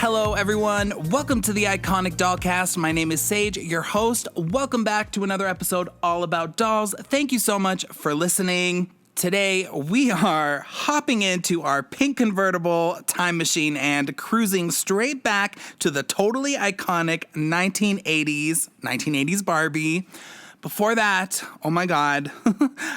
Hello, everyone. Welcome to the Iconic Dollcast. My name is Sage, your host. Welcome back to another episode all about dolls. Thank you so much for listening. Today, we are hopping into our pink convertible time machine and cruising straight back to the totally iconic 1980s Barbie. Before that, oh my God,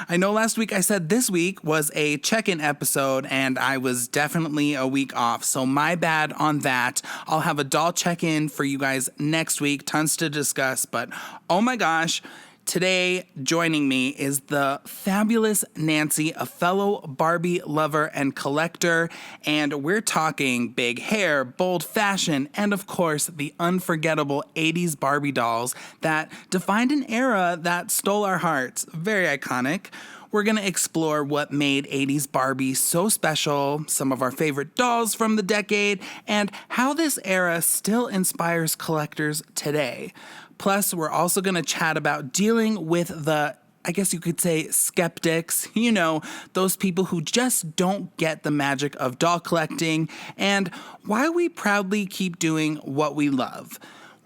I know last week I said this week was a check-in episode and I was definitely a week off, so my bad on that. I'll have a doll check-in for you guys next week, tons to discuss, but oh my gosh, today joining me is the fabulous Nancy, a fellow Barbie lover and collector, and we're talking big hair, bold fashion, and of course the unforgettable 80s Barbie dolls that defined an era that stole our hearts. Very iconic. We're going to explore what made 80s Barbie so special, some of our favorite dolls from the decade, and how this era still inspires collectors today. Plus, we're also going to chat about dealing with the, I guess you could say, skeptics, you know, those people who just don't get the magic of doll collecting, and why we proudly keep doing what we love.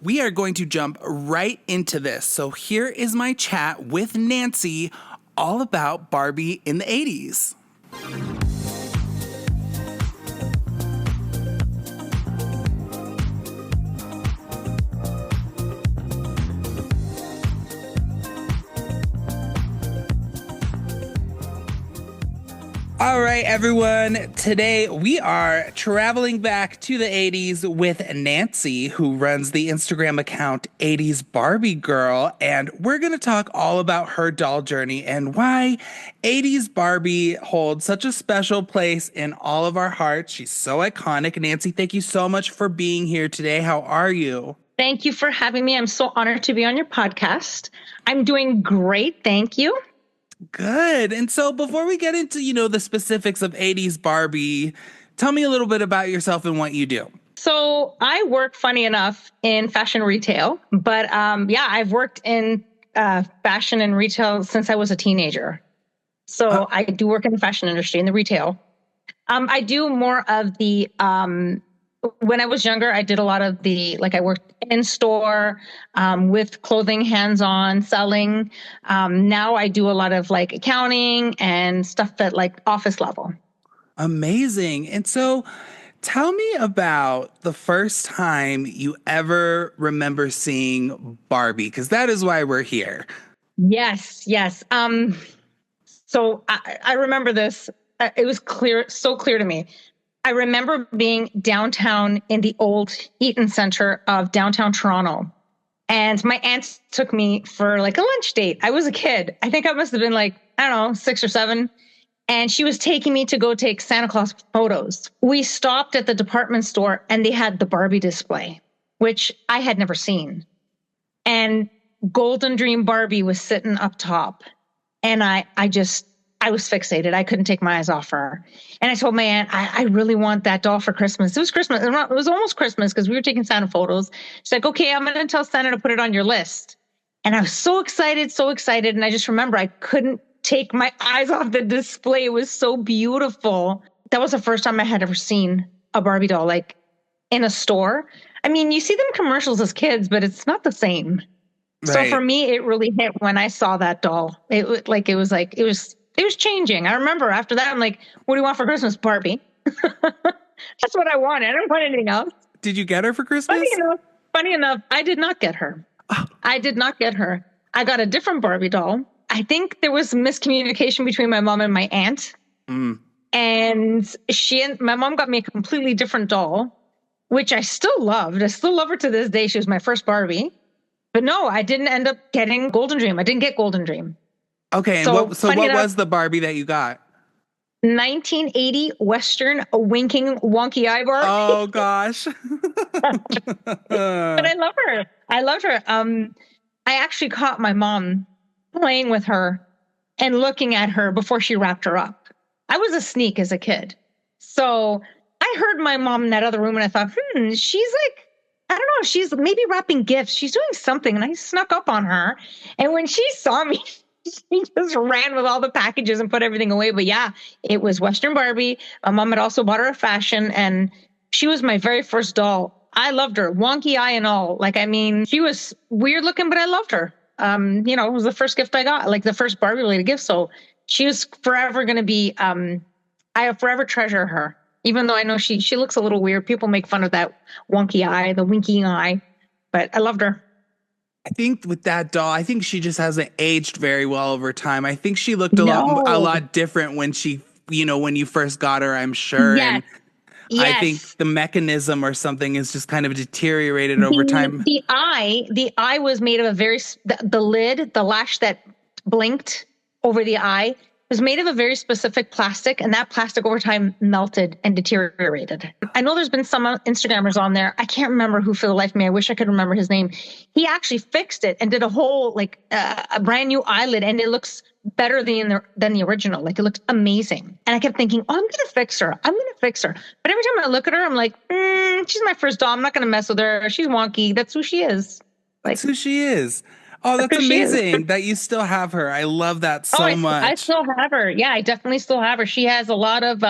We are going to jump right into this. So here is my chat with Nancy all about Barbie in the 80s. All right, everyone. Today we are traveling back to the 80s with Nancy, who runs the Instagram account 80's Barbie Girl, and we're going to talk all about her doll journey and why 80's Barbie holds such a special place in all of our hearts. She's so iconic. Nancy, thank you so much for being here today. How are you? Thank you for having me. I'm so honored to be on your podcast. I'm doing great. Thank you. Good. And so before we get into, the specifics of 80s Barbie, tell me a little bit about yourself and what you do. So I work, funny enough, in fashion retail, but I've worked in fashion and retail since I was a teenager. So I do work in the fashion industry, in the retail. I do more of the, when I was younger, I did a lot of I worked in store with clothing, hands-on, selling. Now I do a lot of accounting and stuff at office level. Amazing. And so tell me about the first time you ever remember seeing Barbie, because that is why we're here. Yes. So I remember this. It was so clear to me. I remember being downtown in the old Eaton Center of downtown Toronto. And my aunt took me for a lunch date. I was a kid. I think I must have been 6 or 7. And she was taking me to go take Santa Claus photos. We stopped at the department store and they had the Barbie display, which I had never seen. And Golden Dream Barbie was sitting up top. And I was fixated. I couldn't take my eyes off her. And I told my aunt, I really want that doll for Christmas. It was Christmas. It was almost Christmas because we were taking Santa photos. She's like, okay, I'm going to tell Santa to put it on your list. And I was so excited. And I just remember I couldn't take my eyes off the display. It was so beautiful. That was the first time I had ever seen a Barbie doll, in a store. I mean, you see them in commercials as kids, but it's not the same. Right. So for me, it really hit when I saw that doll. It was changing. I remember after that, I'm like, what do you want for Christmas, Barbie? That's what I wanted. I don't want anything else. Did you get her for Christmas? Funny enough, I did not get her. I did not get her. I got a different Barbie doll. I think there was miscommunication between my mom and my aunt. And my mom got me a completely different doll, which I still loved. I still love her to this day. She was my first Barbie. But no, I didn't end up getting Golden Dream. I didn't get Golden Dream. Okay, and what was the Barbie that you got? 1980 Western winking wonky eye Barbie. Oh gosh. But I love her. I actually caught my mom playing with her and looking at her before she wrapped her up. I was a sneak as a kid. So I heard my mom in that other room and I thought, she's I don't know, she's maybe wrapping gifts. She's doing something. And I snuck up on her. And when she saw me, she just ran with all the packages and put everything away. But yeah, it was Western Barbie. My mom had also bought her a fashion and She was my very first doll. I loved her, wonky eye and all. Like, I mean, she was weird looking, but I loved her. It was the first gift I got, like the first Barbie related gift. So she was forever going to be, I forever treasure her, even though I know she looks a little weird. People make fun of that wonky eye, the winking eye, but I loved her. I think with that doll, I think she just hasn't aged very well over time. I think she looked a No. lot different when when you first got her, I'm sure. Yes. And I think Yes. the mechanism or something is just kind of deteriorated over The time. the eye was made of a the lid, the lash that blinked over the eye was made of a very specific plastic, and that plastic over time melted and deteriorated. I know there's been some Instagrammers on there. I can't remember who for the life of me. I wish I could remember his name. He actually fixed it and did a whole a brand new eyelid, and it looks better than the original. Like, it looked amazing. And I kept thinking, oh, I'm gonna fix her. I'm gonna fix her. But every time I look at her, I'm like, she's my first doll. I'm not gonna mess with her. She's wonky. That's who she is. That's Like, who she is. Oh, that's that's who she is. amazing that you still have her. I love that Oh, so I much. still have her. Yeah, I definitely still have her. She has a lot of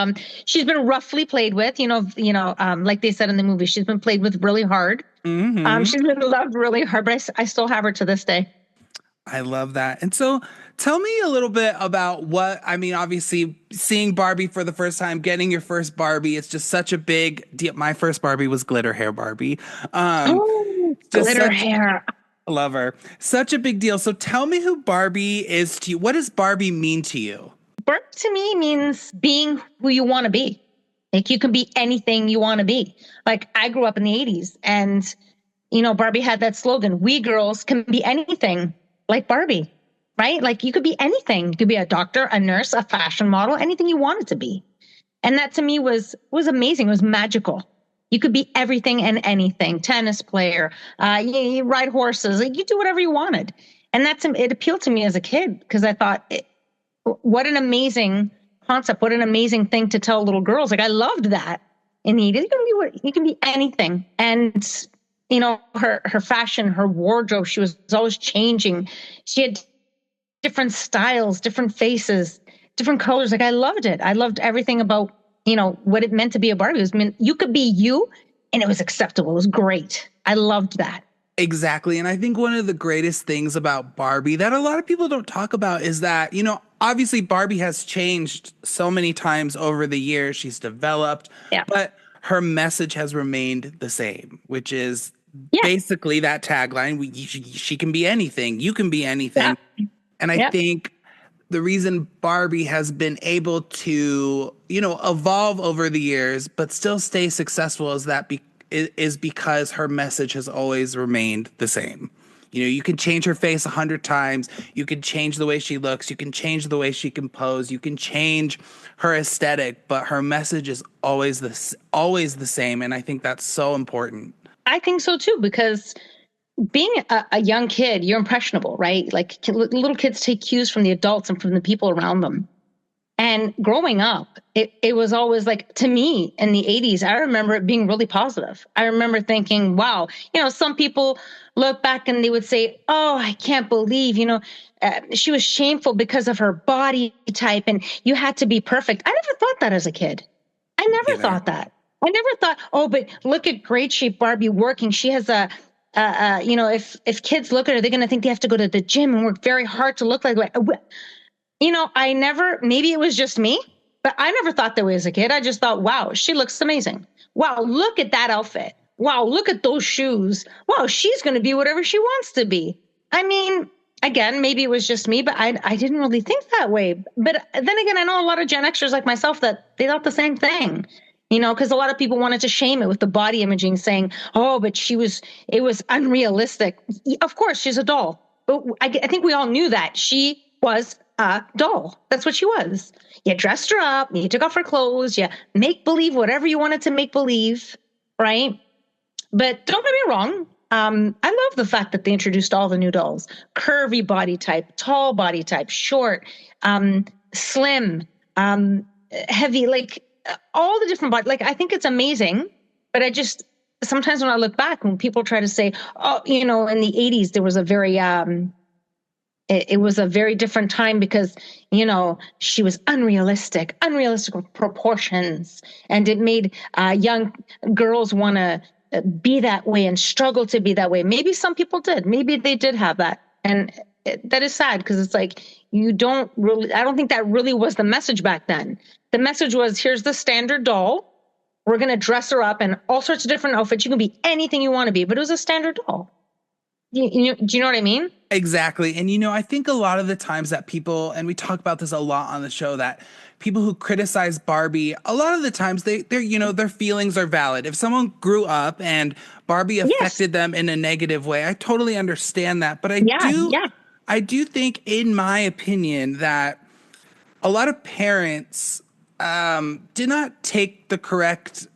she's been roughly played with, like they said in the movie, she's been played with really hard. Hmm. She's been loved really hard, but I still have her to this day. I love that. And so tell me a little bit about obviously seeing Barbie for the first time, getting your first Barbie, it's just such a big deal. My first Barbie was glitter hair Barbie. Um, Oh, just glitter such hair. love her. Such a big deal. So tell me who Barbie is to you. What does Barbie mean to you? Barbie to me means being who you want to be. Like, you can be anything you want to be. Like, I grew up in the 80s, and Barbie had that slogan, "We girls can be anything like Barbie." Right? Like, you could be anything. You could be a doctor, a nurse, a fashion model, anything you wanted to be. And that to me was amazing. It was magical. You could be everything and anything. Tennis player, you ride horses, like, you do whatever you wanted. And it appealed to me as a kid, because I thought, what an amazing concept, what an amazing thing to tell little girls. Like, I loved that. And you can be anything. And her fashion, her wardrobe, she was always changing. She had different styles, different faces, different colors. Like, I loved it. I loved everything about, what it meant to be a Barbie. You could be you, and it was acceptable. It was great. I loved that. Exactly. And I think one of the greatest things about Barbie that a lot of people don't talk about is that, obviously Barbie has changed so many times over the years. She's developed, Yeah. but her message has remained the same, which is Yeah. basically that tagline, she can be anything, you can be anything. Yeah. And I Yeah. think the reason Barbie has been able to, evolve over the years, but still stay successful is because her message has always remained the same. You can change her face 100 times. You can change the way she looks. You can change the way she can pose. You can change her aesthetic, but her message is always the same. And I think that's so important. I think so too, because being a young kid, you're impressionable, right? Like, little kids take cues from the adults and from the people around them. And growing up, it was always, like, to me in the 80s, I remember it being really positive. I remember thinking, wow, some people look back and they would say, oh, I can't believe, she was shameful because of her body type and you had to be perfect. I never thought that as a kid. I never thought that. I never thought, oh, but look at great shape Barbie working. She has if kids look at her, they're going to think they have to go to the gym and work very hard to look like, I never, maybe it was just me, but I never thought that way as a kid. I just thought, wow, she looks amazing. Wow, look at that outfit. Wow, look at those shoes. Wow, she's going to be whatever she wants to be. I mean, again, maybe it was just me, but I didn't really think that way. But then again, I know a lot of Gen Xers like myself that they thought the same thing. Because a lot of people wanted to shame it with the body imaging, saying, oh, but it was unrealistic. Of course, she's a doll. But I think we all knew that she was a doll. That's what she was. You dressed her up, you took off her clothes, you make believe whatever you wanted to make believe, right? But don't get me wrong. I love the fact that they introduced all the new dolls. Curvy body type, tall body type, short, slim, heavy, like, all the different bodies. Like, I think it's amazing, but sometimes when I look back, when people try to say, oh, in the 80s, there was a very, it was a very different time because, she was unrealistic proportions. And it made young girls want to be that way and struggle to be that way. Maybe some people did. Maybe they did have that. And that is sad because it's like, I don't think that really was the message back then. The message was, here's the standard doll. We're going to dress her up in all sorts of different outfits. You can be anything you want to be, but it was a standard doll. Do you know what I mean? Exactly. And I think a lot of the times that people, and we talk about this a lot on the show, that people who criticize Barbie, a lot of the times their feelings are valid. If someone grew up and Barbie affected them in a negative way, I totally understand that. But I do think, in my opinion, that a lot of parents did not take the correct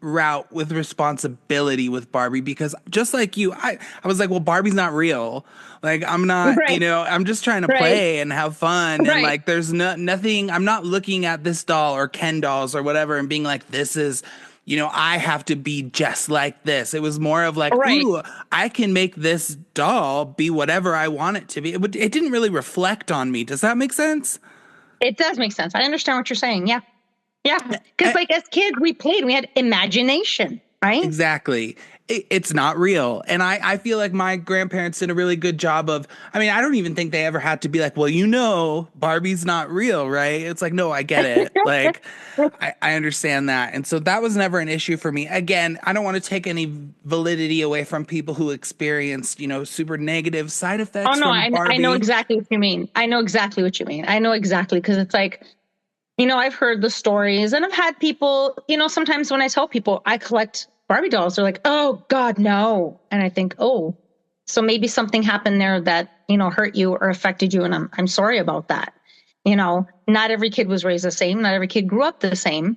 route with responsibility with Barbie, because just like you, I was like, well, Barbie's not real. Like, I'm not, Right. I'm just trying to Right. play and have fun. Right. And like, there's nothing, I'm not looking at this doll or Ken dolls or whatever and being like, this is, I have to be just like this. It was more of like, Right. ooh, I can make this doll be whatever I want it to be. It didn't really reflect on me. Does that make sense? It does make sense. I understand what you're saying. Yeah. Yeah. Because like as kids, we had imagination, right? Exactly. It's not real. And I feel like my grandparents did a really good job of, I don't even think they ever had to be like, well, Barbie's not real, right? It's like, no, I get it. Like, I understand that. And so that was never an issue for me. Again, I don't want to take any validity away from people who experienced, super negative side effects. Oh, no, from Barbie. I know exactly what you mean. I know exactly. Because it's like, I've heard the stories and I've had people, sometimes when I tell people I collect Barbie dolls, they're like, oh God, no. And I think, oh, so maybe something happened there that, hurt you or affected you. And I'm sorry about that. Not every kid was raised the same. Not every kid grew up the same.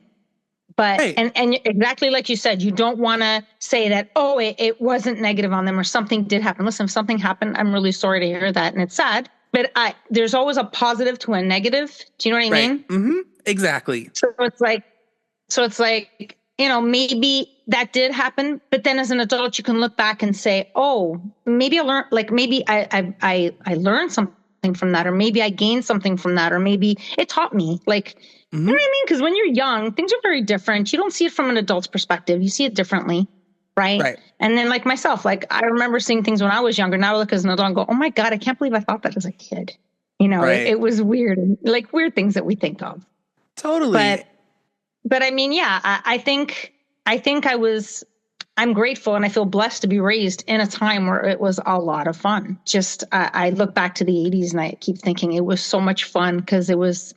But, Right. and exactly like you said, you don't want to say that, oh, it wasn't negative on them or something did happen. Listen, if something happened, I'm really sorry to hear that. And it's sad. But there's always a positive to a negative. Do you know what I mean? Mm-hmm. Exactly. So it's like, maybe that did happen, but then as an adult, you can look back and say, oh, maybe I learned, like maybe I learned something from that, or maybe I gained something from that, or maybe it taught me. Like, you know what I mean? Because when you're young, things are very different. You don't see it from an adult's perspective. You see it differently. Right. And then like myself, like I remember seeing things when I was younger. Now I look as an adult and go, oh my God, I can't believe I thought that as a kid. Right. It was weird, like weird things that we think of. Totally. But I mean, yeah, I think I'm grateful and I feel blessed to be raised in a time where it was a lot of fun. Just, I look back to the 80s and I keep thinking it was so much fun because it was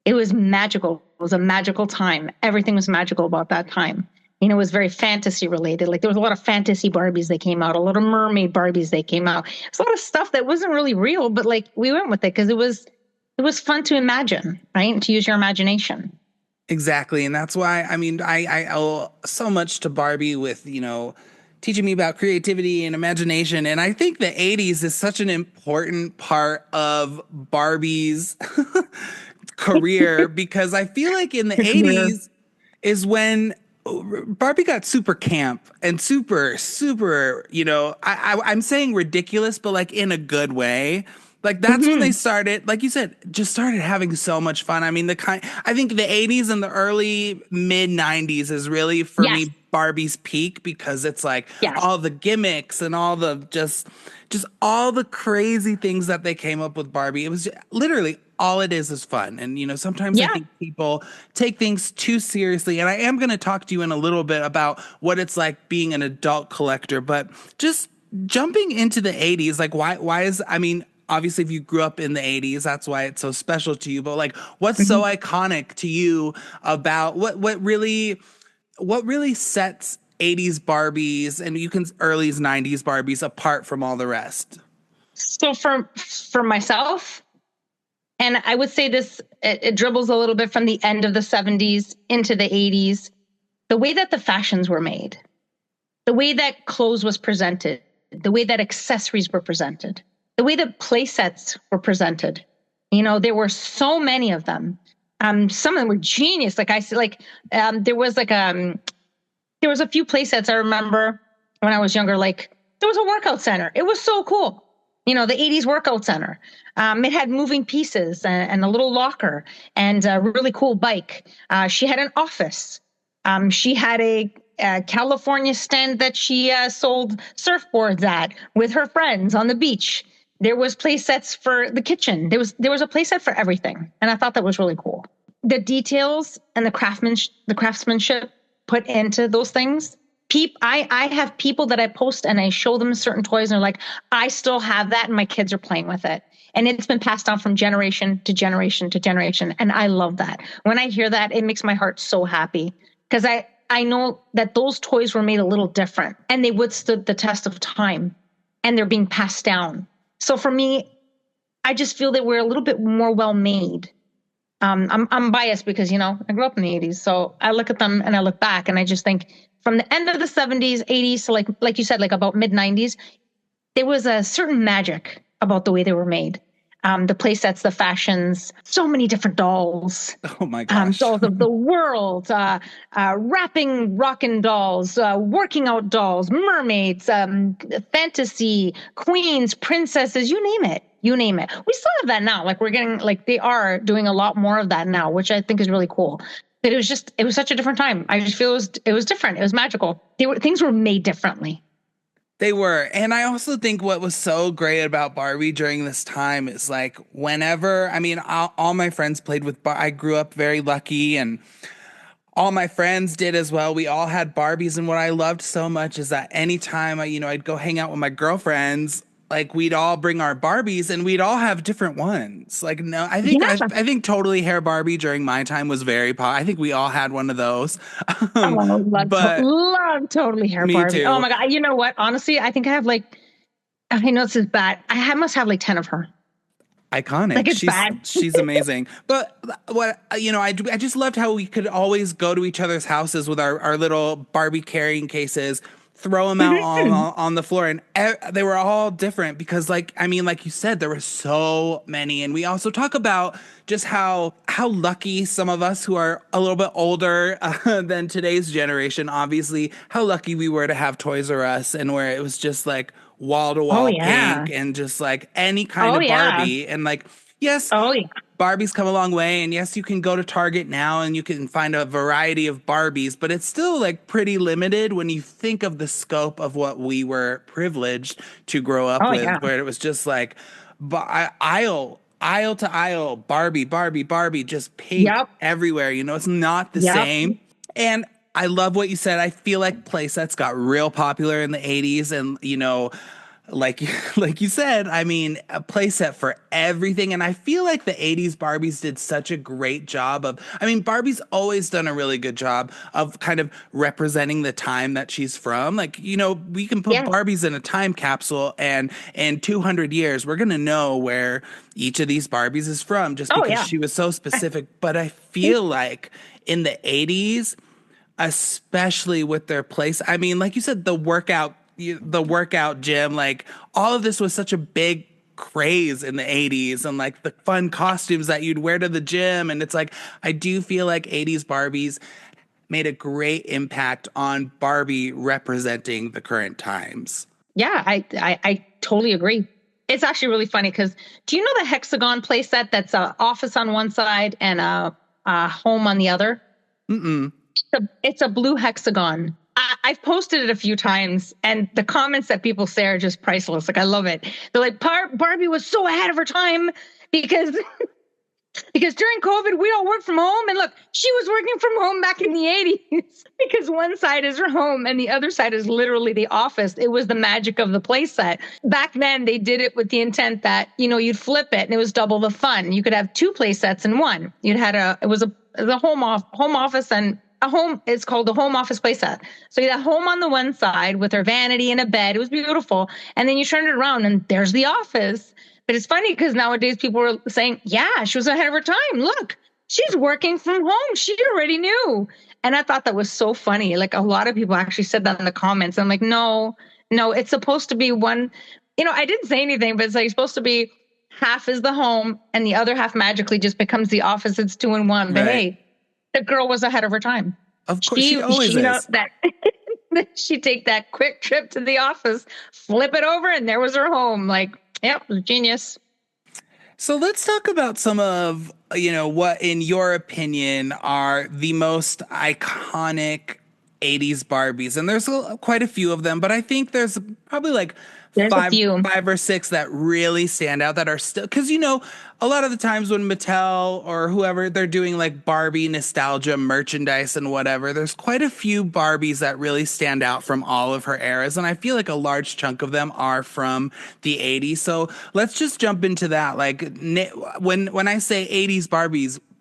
magical. It was a magical time. Everything was magical about that time. It was very fantasy related. Like there was a lot of fantasy Barbies that came out, a lot of mermaid Barbies that came out. It's a lot of stuff that wasn't really real, but like we went with it because it was fun to imagine, right? And to use your imagination. Exactly. And that's why, I owe so much to Barbie with, teaching me about creativity and imagination. And I think the 80s is such an important part of Barbie's career because I feel like in the 80s is when Barbie got super camp and super, I'm saying ridiculous, but like in a good way. Like that's when they started, like you said, just started having so much fun. I think the 80s and the early mid 90s is really for me Barbie's peak because it's like all the gimmicks and all the just all the crazy things that they came up with Barbie. It was literally all it is fun. And sometimes I think people take things too seriously. And I am going to talk to you in a little bit about what it's like being an adult collector, but just jumping into the 80s, like why is obviously, if you grew up in the 80s, that's why it's so special to you. But like, what's so iconic to you about what really sets 80s Barbies and early 90s Barbies apart from all the rest? So for myself, and I would say this, it dribbles a little bit from the end of the 70s into the 80s, the way that the fashions were made, the way that clothes was presented, the way that accessories were presented, the way that play sets were presented. There were so many of them. Some of them were genius. Like I said, there was a few play sets I remember when I was younger. Like there was a workout center. It was so cool. the 80s workout center. It had moving pieces and a little locker and a really cool bike. She had an office. She had a California stand that she sold surfboards at with her friends on the beach. There was play sets for the kitchen. There was a play set for everything, and I thought that was really cool. The details and the craftsmanship put into those things. I have people that I post and I show them certain toys, and they're like, I still have that, and my kids are playing with it. And it's been passed down from generation to generation to generation. And I love that. When I hear that, it makes my heart so happy because I know that those toys were made a little different and they withstood the test of time and they're being passed down. So for me, I just feel that we're a little bit more well made. I'm biased because, I grew up in the 80s. So I look at them and I look back and I just think from the end of the 70s, 80s, so like you said, like about mid 90s, there was a certain magic about the way they were made. The play sets, the fashions, so many different dolls. Oh my gosh. Dolls of the world, rapping, rockin' dolls, working out dolls, mermaids, fantasy, queens, princesses, you name it. You name it. We still have that now. They are doing a lot more of that now, which I think is really cool. But it was such a different time. I just feel it was different. It was magical. Things were made differently. They were. And I also think what was so great about Barbie during this time is like whenever, all my friends played with I grew up very lucky and all my friends did as well. We all had Barbies. And what I loved so much is that anytime I'd go hang out with my girlfriends, like we'd all bring our Barbies and we'd all have different ones. Like, no, I think Totally Hair Barbie during my time was very I think we all had one of those. Love Totally Hair Barbie. Too. Oh my God. You know what? Honestly, I think I have I know this is bad. Must have 10 of her. Iconic. She's amazing. But what, I just loved how we could always go to each other's houses with our little Barbie carrying cases, throw them out on the floor, and they were all different because like you said, there were so many. And we also talk about just how lucky some of us who are a little bit older than today's generation, obviously, how lucky we were to have Toys R Us and where it was just like wall to wall pink and just like any kind of Barbie. And like, yes, Barbie's come a long way, and yes, you can go to Target now and you can find a variety of Barbies, but it's still like pretty limited when you think of the scope of what we were privileged to grow up with, where it was just like aisle to aisle, Barbie, just pink everywhere. It's not the same. And I love what you said. I feel like play sets got real popular in the 80s, and like you said, a play set for everything. And I feel like the 80s Barbies did such a great job of, Barbie's always done a really good job of kind of representing the time that she's from. Like, we can put Barbies in a time capsule and in 200 years, we're going to know where each of these Barbies is from just because she was so specific. But I feel like in the 80s, especially with their place, like you said, the workout gym, like all of this was such a big craze in the 80s, and like the fun costumes that you'd wear to the gym. And it's like, I do feel like 80s Barbies made a great impact on Barbie representing the current times. Yeah, I totally agree. It's actually really funny because do you know the hexagon play set that's an office on one side and a home on the other? Mm-mm. It's a blue hexagon. I've posted it a few times, and the comments that people say are just priceless. Like, I love it. They're like, Barbie was so ahead of her time because during COVID, we all work from home. And look, she was working from home back in the 80s because one side is her home and the other side is literally the office. It was the magic of the play set. Back then, they did it with the intent that, you'd flip it and it was double the fun. You could have two play sets in one. It was the home office and a home. It's called the home office playset. So you had home on the one side with her vanity and a bed. It was beautiful. And then you turn it around and there's the office. But it's funny because nowadays people are saying, yeah, she was ahead of her time. Look, she's working from home. She already knew. And I thought that was so funny. Like a lot of people actually said that in the comments. I'm like, no, it's supposed to be one. I didn't say anything, but it's like supposed to be half is the home and the other half magically just becomes the office. It's 2 in 1. But hey, the girl was ahead of her time. Of course, she always is. She'd take that quick trip to the office, flip it over, and there was her home. Like, Yep, genius. So let's talk about some of, what in your opinion are the most iconic 80s Barbies. And there's quite a few of them, but I think there's probably like There's a five few. five or six that really stand out that are still, because a lot of the times when Mattel or whoever they're doing like Barbie nostalgia merchandise and whatever, there's quite a few Barbies that really stand out from all of her eras, and I feel like a large chunk of them are from the 80s. So let's just jump into that. Like when I say 80s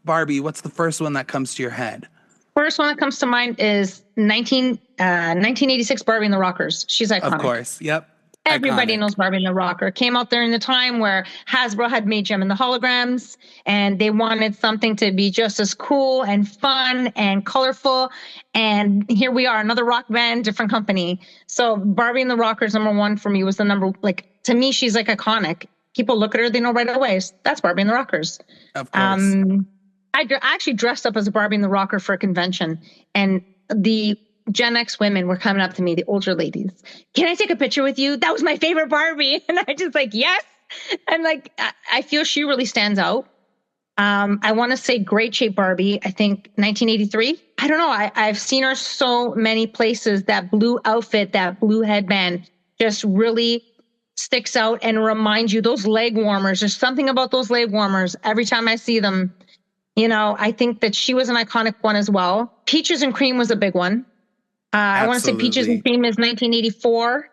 Barbie, what's the first one that comes to your head? First one that comes to mind is 1986 Barbie and the Rockers. She's Of iconic. course. Yep. Everybody Iconic. knows Barbie and the Rocker. Came out during the time where Hasbro had made Gem and the Holograms, and they wanted something to be just as cool and fun and colorful. And here we are, another rock band, different company. So Barbie and the Rockers, number one for me, was the number, like, to me, she's like iconic. People look at her, they know right away. That's Barbie and the Rockers. Of course. I actually dressed up as a Barbie and the Rocker for a convention, and the Gen X women were coming up to me, the older ladies. Can I take a picture with you? That was my favorite Barbie. And I just like, yes. And like, I feel she really stands out. I want to say Great Shape Barbie, I think 1983. I don't know. I've seen her so many places. That blue outfit, that blue headband just really sticks out and reminds you those leg warmers. There's something about those leg warmers. Every time I see them, I think that she was an iconic one as well. Peaches and Cream was a big one. I want to say Peaches and Absolutely. Cream is 1984.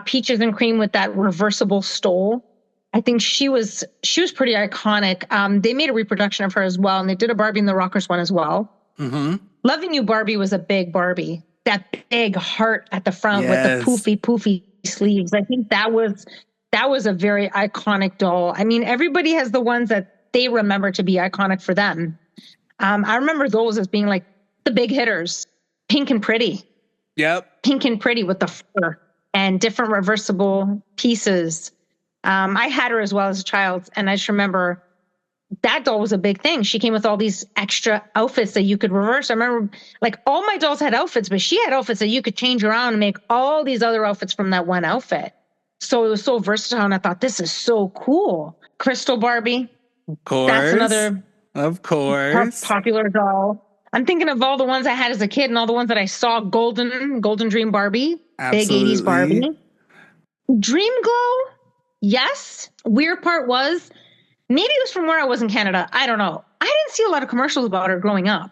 Peaches and Cream with that reversible stole. I think she was pretty iconic. They made a reproduction of her as well, and they did a Barbie and the Rockers one as well. Mm-hmm. Loving You Barbie was a big Barbie. That big heart at the front with the Yes. poofy sleeves. I think that was a very iconic doll. I mean, everybody has the ones that they remember to be iconic for them. I remember those as being like the big hitters. Pink and Pretty. Yep. Pink and Pretty with the fur and different reversible pieces. I had her as well as a child, and I just remember that doll was a big thing. She came with all these extra outfits that you could reverse. I remember like all my dolls had outfits, but she had outfits that you could change around and make all these other outfits from that one outfit. So it was so versatile, and I thought, this is so cool. Crystal Barbie. Of That's course. another Of course. popular doll. I'm thinking of all the ones I had as a kid and all the ones that I saw. Golden Dream Barbie, big 80s Absolutely. Barbie. Dream Glow, yes. Weird part was maybe it was from where I was in Canada. I don't know. I didn't see a lot of commercials about her growing up.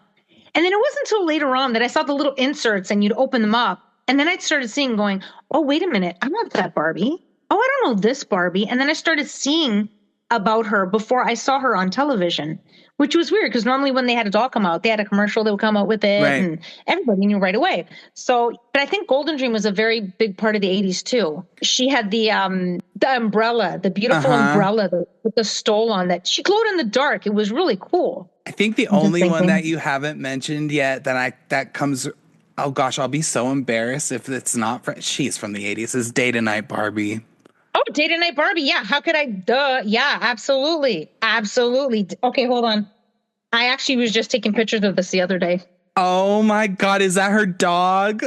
And then it wasn't until later on that I saw the little inserts and you'd open them up. And then I started seeing going, oh, wait a minute. I want that Barbie. Oh, I don't know this Barbie. And then I started seeing about her before I saw her on television, which was weird because normally when they had a doll come out, they had a commercial that would come out with it Right. and everybody knew right away. So, but I think Golden Dream was a very big part of the 80s too. She had the umbrella, the beautiful Uh-huh. umbrella with the stole on that. She glowed in the dark. It was really cool. I think the I'm just only one thinking. that you haven't mentioned yet that comes, oh gosh, I'll be so embarrassed if it's not she's from the 80s, is Day to Night Barbie. Oh, Date Night Barbie. Yeah. How could I? Duh. Yeah, absolutely. Absolutely. Okay, hold on. I actually was just taking pictures of this the other day. Oh my God, is that her dog?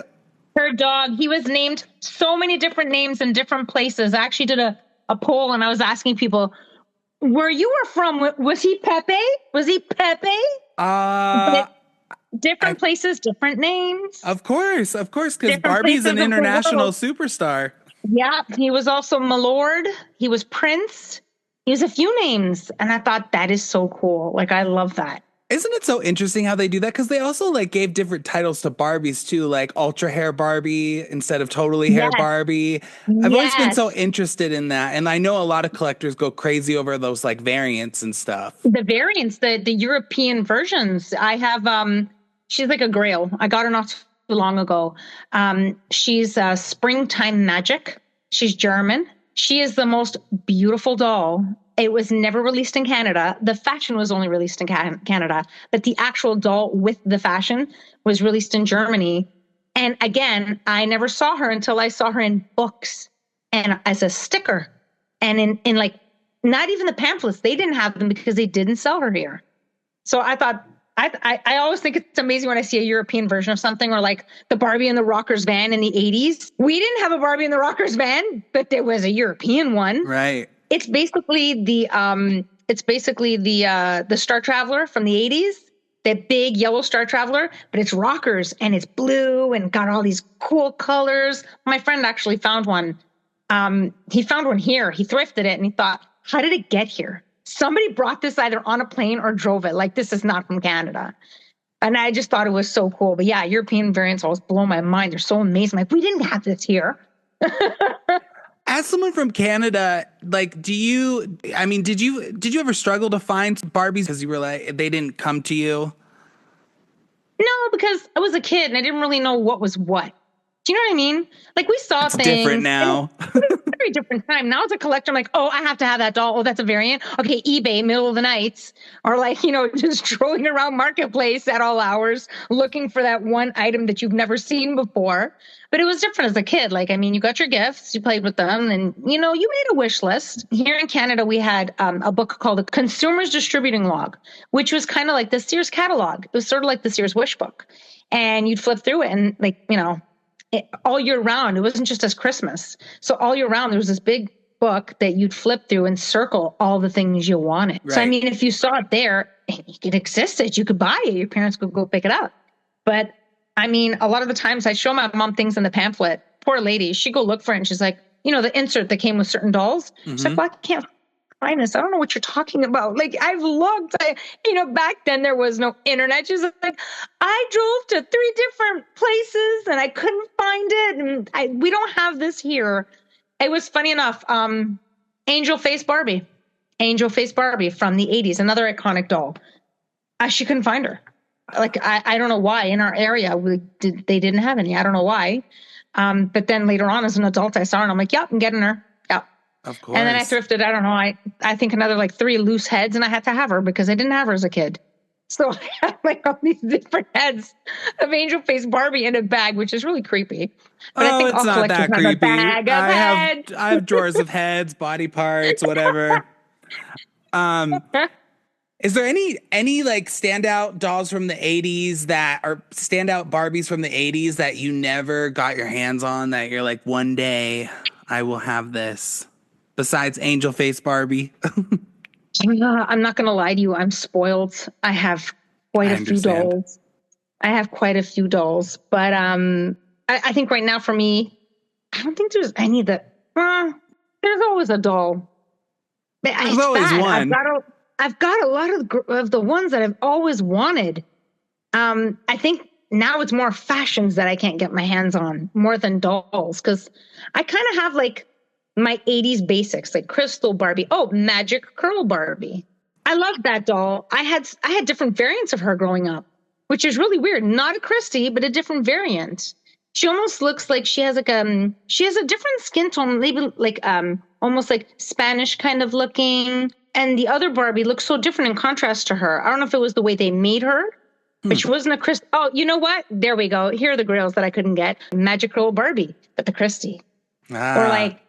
Her dog, he was named so many different names in different places. I actually did a poll and I was asking people, where you were from, was he Pepe? Was he Pepe? Uh, Different I, places, different names, of course, because different Barbie's places an of the international world. superstar. Yeah, he was also Milord. He was Prince. He was a few names. And I thought that is so cool. Like, I love that. Isn't it so interesting how they do that? Because they also like gave different titles to Barbies too, like Ultra Hair Barbie instead of Totally Hair Yes. Barbie. I've always been so Yes. interested in that, and I know a lot of collectors go crazy over those like variants and stuff. The variants, the European versions. I have she's like a grail. I got her not too long ago. She's Springtime Magic. She's German. She is the most beautiful doll. It was never released in Canada. The fashion was only released in Canada, but the actual doll with the fashion was released in Germany. And again, I never saw her until I saw her in books and as a sticker and in like not even the pamphlets. They didn't have them because they didn't sell her here. So I thought I always think it's amazing when I see a European version of something, or like the Barbie and the Rockers van in the 80s. We didn't have a Barbie and the Rockers van, but there was a European one. Right. It's basically the Star Traveler from the 80s, that big yellow Star Traveler, but it's rockers and it's blue and got all these cool colors. My friend actually found one. He found one here. He thrifted it and he thought, how did it get here? Somebody brought this either on a plane or drove it. Like, this is not from Canada. And I just thought it was so cool. But yeah, European variants always blow my mind. They're so amazing. Like, we didn't have this here. As someone from Canada, like, did you ever struggle to find Barbies because you were like, they didn't come to you? No, because I was a kid and I didn't really know what was what. Do you know what I mean? Like, we saw It's things. different now. It's a very different time. Now as a collector, I'm like, oh, I have to have that doll. Oh, that's a variant. Okay, eBay, middle of the night. Or like, just strolling around Marketplace at all hours, looking for that one item that you've never seen before. But it was different as a kid. Like, I mean, you got your gifts, you played with them, and, you made a wish list. Here in Canada, we had a book called The Consumer's Distributing Log, which was kind of like the Sears catalog. It was sort of like the Sears wish book. And you'd flip through it and, like, all year round, it wasn't just as Christmas. So all year round, there was this big book that you'd flip through and circle all the things you wanted. Right. So, I mean, if you saw it there, it existed, you could buy it. Your parents could go pick it up. But I mean, a lot of the times I show my mom things in the pamphlet. Poor lady, she'd go look for it and she's like, the insert that came with certain dolls. She's like, well, I can't find this. I don't know what you're talking about. Like, I've looked, back then there was no internet. She's like, I drove to 3 different places and I couldn't find it. And we don't have this here. It was funny enough. Angel Face Barbie from the 80s, another iconic doll. She couldn't find her. Like, I don't know why in our area they didn't have any. I don't know why. But then later on as an adult, I saw her and I'm like, yep, I'm getting her. Yep. Of course. And then I thrifted, I don't know, I think another like 3 loose heads, and I had to have her because I didn't have her as a kid. So I had like all these different heads of Angel Face Barbie in a bag, which is really creepy. But I think it's not that creepy. Bag of heads. I have drawers of heads, body parts, whatever. Is there any like standout dolls from the 80s or standout Barbies from the 80s that you never got your hands on that you're like, one day I will have this, besides Angel Face Barbie? I'm not going to lie to you. I'm spoiled. I have quite a few dolls. But I think right now for me, I don't think there's any that, there's always a doll. There's always one. I've got a lot of the ones that I've always wanted. I think now it's more fashions that I can't get my hands on more than dolls, because I kind of have like my 80s basics, like Crystal Barbie. Oh, Magic Curl Barbie. I loved that doll. I had different variants of her growing up, which is really weird. Not a Christy, but a different variant. She almost looks like she has she has a different skin tone, maybe like almost like Spanish kind of looking. And the other Barbie looks so different in contrast to her. I don't know if it was the way they made her, but she wasn't a Christy. Oh, you know what? There we go. Here are the grails that I couldn't get. Magic Curl Barbie, but the Christy. Or like,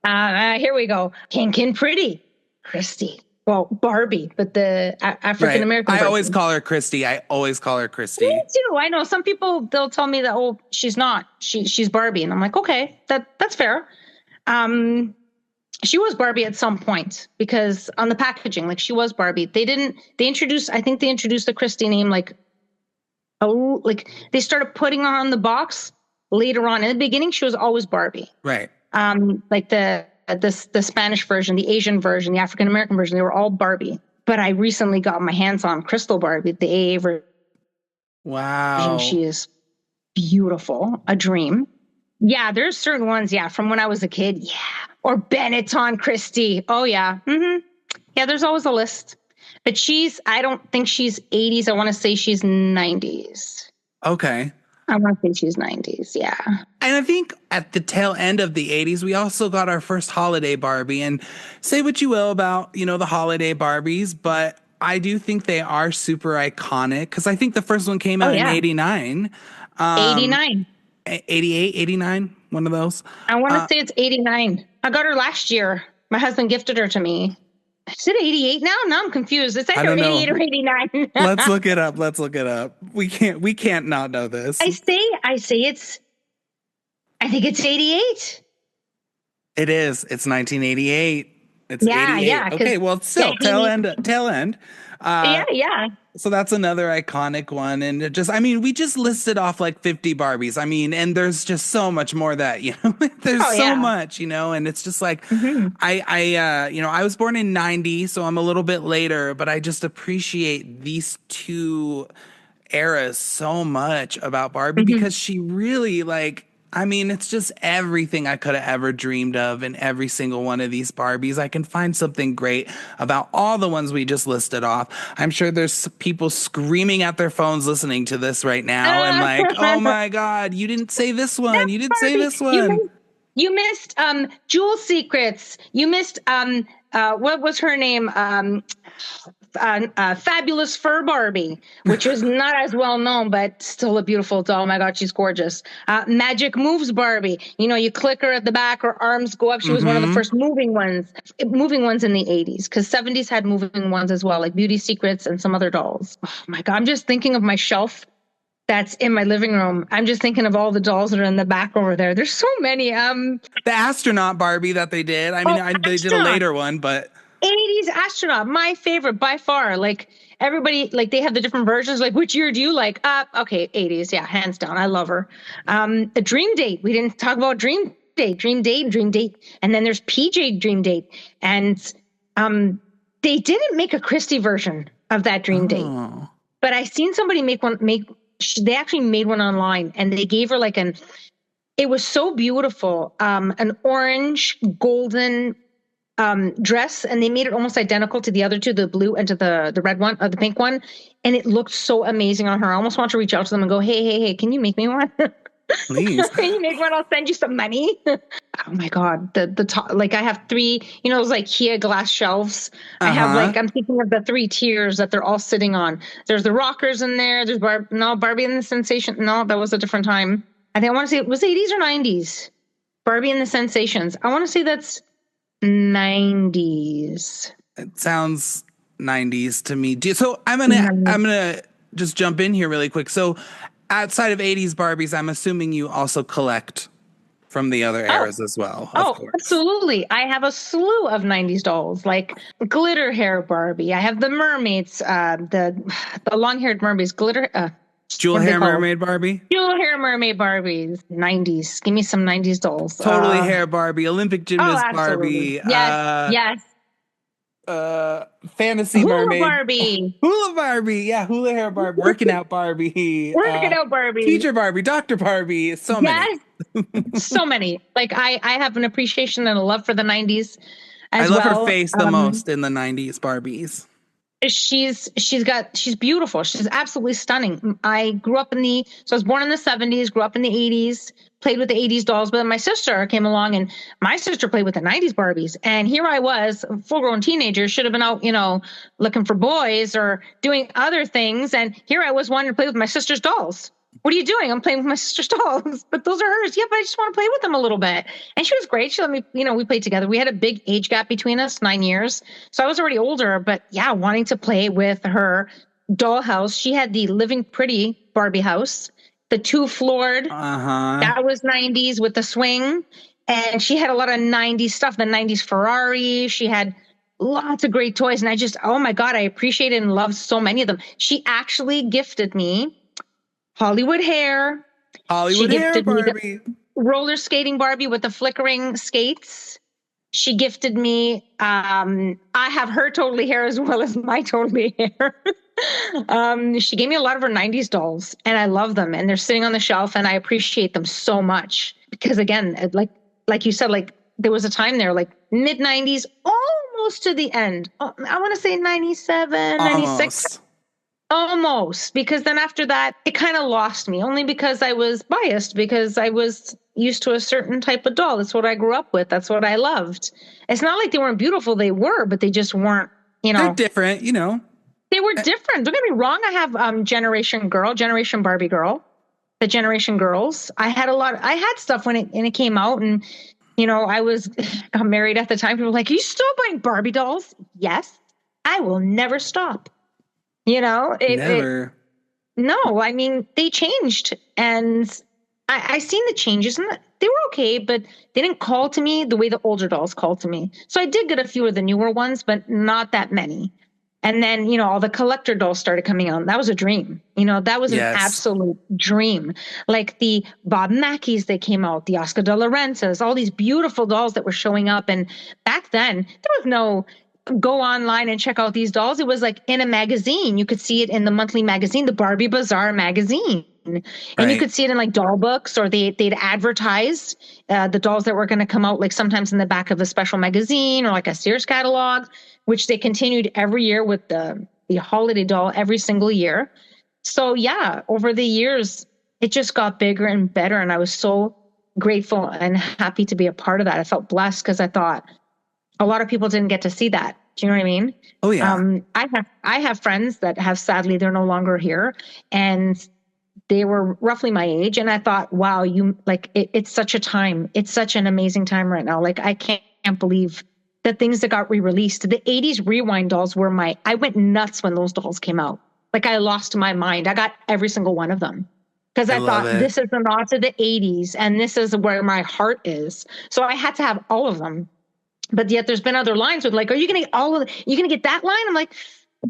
here we go. Pink and Pretty, Christy. Well, Barbie, but the African American. Right. I always call her Christy. Me too. I know some people, they'll tell me that, oh, she's not. She's Barbie. And I'm like, okay, that's fair. She was Barbie at some point, because on the packaging, like, she was Barbie. They introduced the Christy name, they started putting her on the box later on. In the beginning, she was always Barbie. Right. Like the Spanish version, the Asian version, the African American version, they were all Barbie. But I recently got my hands on Crystal Barbie, the AA version. Wow. She is beautiful, a dream. Yeah, there's certain ones, from when I was a kid, Or Benetton Christie. Oh, yeah. Mm-hmm. Yeah, there's always a list. But I don't think she's 80s. I want to say she's 90s. Okay. I want to say she's 90s, yeah. And I think at the tail end of the 80s, we also got our first holiday Barbie. And say what you will about, the holiday Barbies, but I do think they are super iconic, because I think the first one came out in 89. 89. 88, 89, one of those. I want to say it's 89. I got her last year. My husband gifted her to me. Is it 88 now? Now I'm confused. It's I either don't 88 know. or 89. Let's look it up. Let's look it up. We can't not know this. I think it's 88. It is. It's 1988. It's Yeah, 88. yeah. Okay, well, it's Yeah, still tail end, tail end. yeah, yeah. So that's another iconic one. And it just, I mean, we just listed off like 50 Barbies. I mean, and there's just so much more that, there's Oh, so yeah. much, and it's just like, Hmm. I was born in 90, so I'm a little bit later, but I just appreciate these two eras so much about Barbie Hmm. because she really I mean, it's just everything I could have ever dreamed of in every single one of these Barbies. I can find something great about all the ones we just listed off. I'm sure there's people screaming at their phones listening to this right now and like, oh my God, you didn't say this one. You didn't say Barbie, this one. you missed Jewel Secrets. You missed what was her name? Fabulous Fur Barbie, which was not as well known, but still a beautiful doll. Oh my God, she's gorgeous. Magic Moves Barbie. You click her at the back, her arms go up. She was one of the first moving ones in the 80s, because 70s had moving ones as well, like Beauty Secrets and some other dolls. Oh my God, I'm just thinking of my shelf that's in my living room. I'm just thinking of all the dolls that are in the back over there. There's so many. The astronaut Barbie that they did. I mean, they did a later one, but 80s astronaut, my favorite by far. Like everybody, like they have the different versions. Like, which year do you like? Okay, 80s, yeah, hands down. I love her. A Dream Date. We didn't talk about Dream Date, and then there's PJ Dream Date, and they didn't make a Christie version of that Dream Date, but I seen somebody make one. They actually made one online, and they gave her like it was so beautiful, an orange golden dress, and they made it almost identical to the other two, the blue and to the red one or the pink one, and it looked so amazing on her. I almost want to reach out to them and go, hey, can you make me one? please. Can you make one? I'll send you some money. Oh my God, the top, like I have three, those like Kia glass shelves. I have I'm thinking of the three tiers that they're all sitting on. There's the rockers in there. There's Barbie and the Sensation. No, that was a different time. I want to say it was 80s or 90s. Barbie and the Sensations. I want to say that's 90s. It sounds 90s to me. So I'm gonna just jump in here really quick. So outside of 80s Barbies, I'm assuming you also collect from the other eras as well. Of course. Absolutely. I have a slew of 90s dolls, like glitter hair Barbie. I have the mermaids, the long-haired mermaids, Jewel hair mermaid Barbie. Jewel hair mermaid Barbies. 90s. Give me some 90s dolls. Totally hair Barbie. Olympic gymnast Barbie. Yes. Fantasy Hula mermaid. Barbie. Hula Barbie. Yeah, hula hair Barbie. Working out Barbie. Working out Barbie. Teacher Barbie. Dr. Barbie. So many. So many. Like I have an appreciation and a love for the 90s as well. I love her face the most in the 90s Barbies. She's beautiful. She's absolutely stunning. I was born in the 70s, grew up in the 80s, played with the 80s dolls, but then my sister came along and my sister played with the 90s Barbies. And here I was, a full-grown teenager, should have been out, looking for boys or doing other things. And here I was wanting to play with my sister's dolls. What are you doing? I'm playing with my sister's dolls, but those are hers. Yeah, but I just want to play with them a little bit. And she was great. She let me, we played together. We had a big age gap between us, 9 years. So I was already older, but yeah, wanting to play with her dollhouse. She had the Living Pretty Barbie house, the 2-floored. That was 90s with the swing. And she had a lot of 90s stuff, the 90s Ferrari. She had lots of great toys. And oh my God, I appreciated and loved so many of them. She actually gifted me Hollywood hair. Hollywood hair Barbie. Roller skating Barbie with the flickering skates. She gifted me, I have her totally hair as well as my totally hair. She gave me a lot of her 90s dolls, and I love them, and they're sitting on the shelf, and I appreciate them so much because, again, like you said, like there was a time there, like mid 90s, almost to the end. I want to say 97, 96. Almost, because then after that, it kind of lost me, only because I was biased, because I was used to a certain type of doll. That's what I grew up with. That's what I loved. It's not like they weren't beautiful. They were, but they just weren't, They're different, They were different. Don't get me wrong. I have Generation Barbie Girl, the Generation Girls. I had stuff when it came out, and I got married at the time. People were like, "Are you still buying Barbie dolls?" Yes, I will never stop. It Never. no, I mean, they changed, and I seen the changes, and they were okay, but they didn't call to me the way the older dolls called to me. So I did get a few of the newer ones, but not that many. And then, all the collector dolls started coming out. That was a dream. That was an Yes. absolute dream. Like the Bob Mackies that came out, the Oscar de la Rentas, all these beautiful dolls that were showing up. And back then, there was no go online and check out these dolls. It was like in a magazine. You could see it in the monthly magazine, the Barbie Bazaar magazine. And you Right. could see it in like doll books, or they'd advertise the dolls that were going to come out, like sometimes in the back of a special magazine or like a Sears catalog, which they continued every year with the holiday doll every single year. So yeah, over the years, it just got bigger and better. And I was so grateful and happy to be a part of that. I felt blessed because I thought a lot of people didn't get to see that. Do you know what I mean? Oh yeah. I have friends that have, sadly, they're no longer here, and they were roughly my age. And I thought, wow, it's such a time. It's such an amazing time right now. Like, I can't believe the things that got re-released. The 80s rewind dolls I went nuts when those dolls came out. Like, I lost my mind. I got every single one of them because I I love thought it. this is the nod to the 80s and this is where my heart is. So I had to have all of them. But yet there's been other lines with like, are you going to get you going to get that line? I'm like,